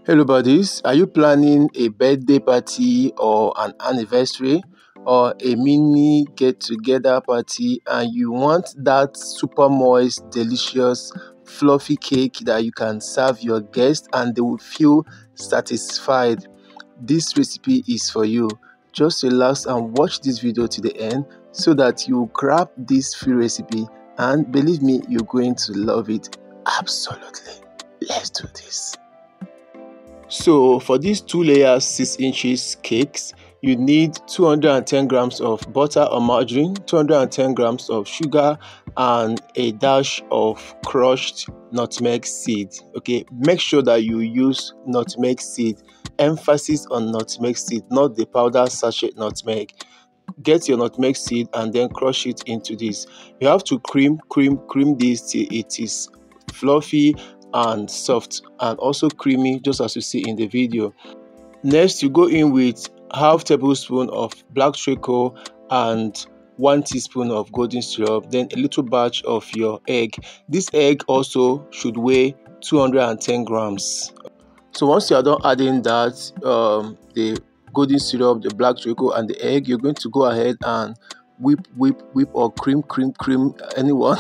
Hello buddies, are you planning a birthday party or an anniversary or a mini get-together party and you want that super moist, delicious, fluffy cake that you can serve your guests and they will feel satisfied? This recipe is for you. Just relax and watch this video to the end so that you grab this free recipe, and believe me, you're going to love it. Absolutely. Let's do this. So for these 2 layers 6 inches cakes, you need 210 grams of butter or margarine, 210 grams of sugar, and a dash of crushed nutmeg seed. Okay, make sure that you use nutmeg seed. Emphasis on nutmeg seed, not the powder sachet nutmeg. Get your nutmeg seed and then crush it into this. You have to cream this till it is fluffy and soft and also creamy, just as you see in the video. Next, you go in with half tablespoon of black treacle and 1 teaspoon of golden syrup, then a little batch of your egg. This egg also should weigh 210 grams. So once you are done adding that, the golden syrup, the black treacle and the egg, you're going to go ahead and whip or cream anyone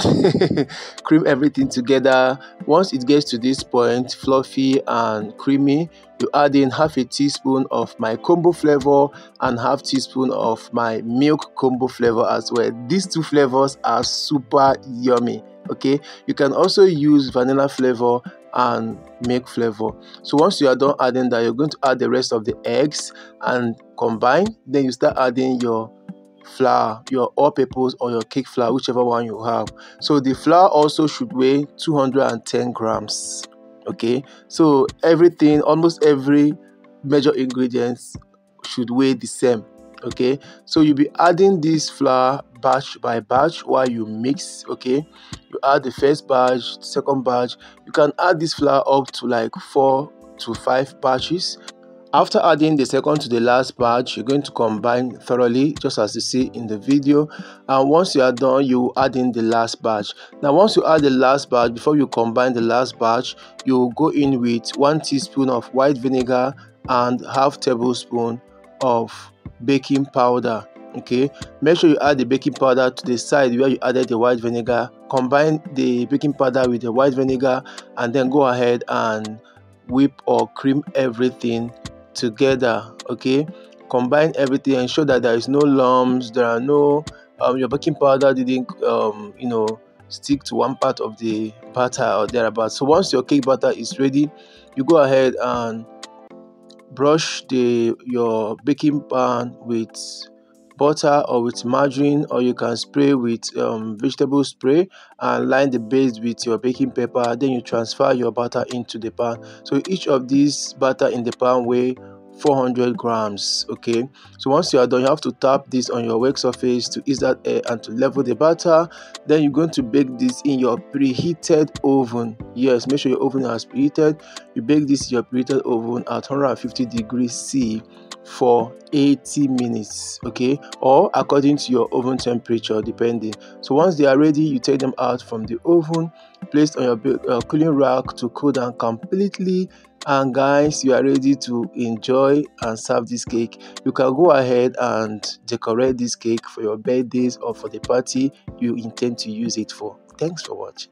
cream everything together. Once it gets to this point, fluffy and creamy, you add in half a teaspoon of my combo flavor and half teaspoon of my milk combo flavor as well. These 2 flavors are super yummy. Okay, you can also use vanilla flavor and milk flavor. So once you are done adding that, you're going to add the rest of the eggs and combine. Then you start adding your flour, your all-purpose or your cake flour, whichever one you have. So the flour also should weigh 210 grams. Okay, so everything, almost every major ingredients should weigh the same. Okay, so you'll be adding this flour batch by batch while you mix. Okay, you add the first batch, second batch. You can add this flour up to like 4 to 5 batches. After adding the second to the last batch, you're going to combine thoroughly, just as you see in the video. And once you are done, you add in the last batch. Now once you add the last batch, before you combine the last batch, you go in with 1 teaspoon of white vinegar and half tablespoon of baking powder. Okay, make sure you add the baking powder to the side where you added the white vinegar. Combine the baking powder with the white vinegar and then go ahead and whip or cream everything together. Okay, combine everything, ensure that there is no lumps, there are no your baking powder didn't stick to one part of the batter or thereabouts. So once your cake batter is ready, you go ahead and brush your baking pan with butter or with margarine, or you can spray with vegetable spray and line the base with your baking paper. Then you transfer your butter into the pan. So each of these butter in the pan weigh 400 grams. Okay, so once you are done, you have to tap this on your work surface to ease that air and to level the batter. Then you're going to bake this in your preheated oven. Yes, make sure your oven has preheated. You bake this in your preheated oven at 150 degrees C for 80 minutes. Okay, or according to your oven temperature, depending. So once they are ready, you take them out from the oven, placed on your cooling rack to cool down completely. And guys, you are ready to enjoy and serve this cake. You can go ahead and decorate this cake for your birthdays or for the party you intend to use it for. Thanks for watching.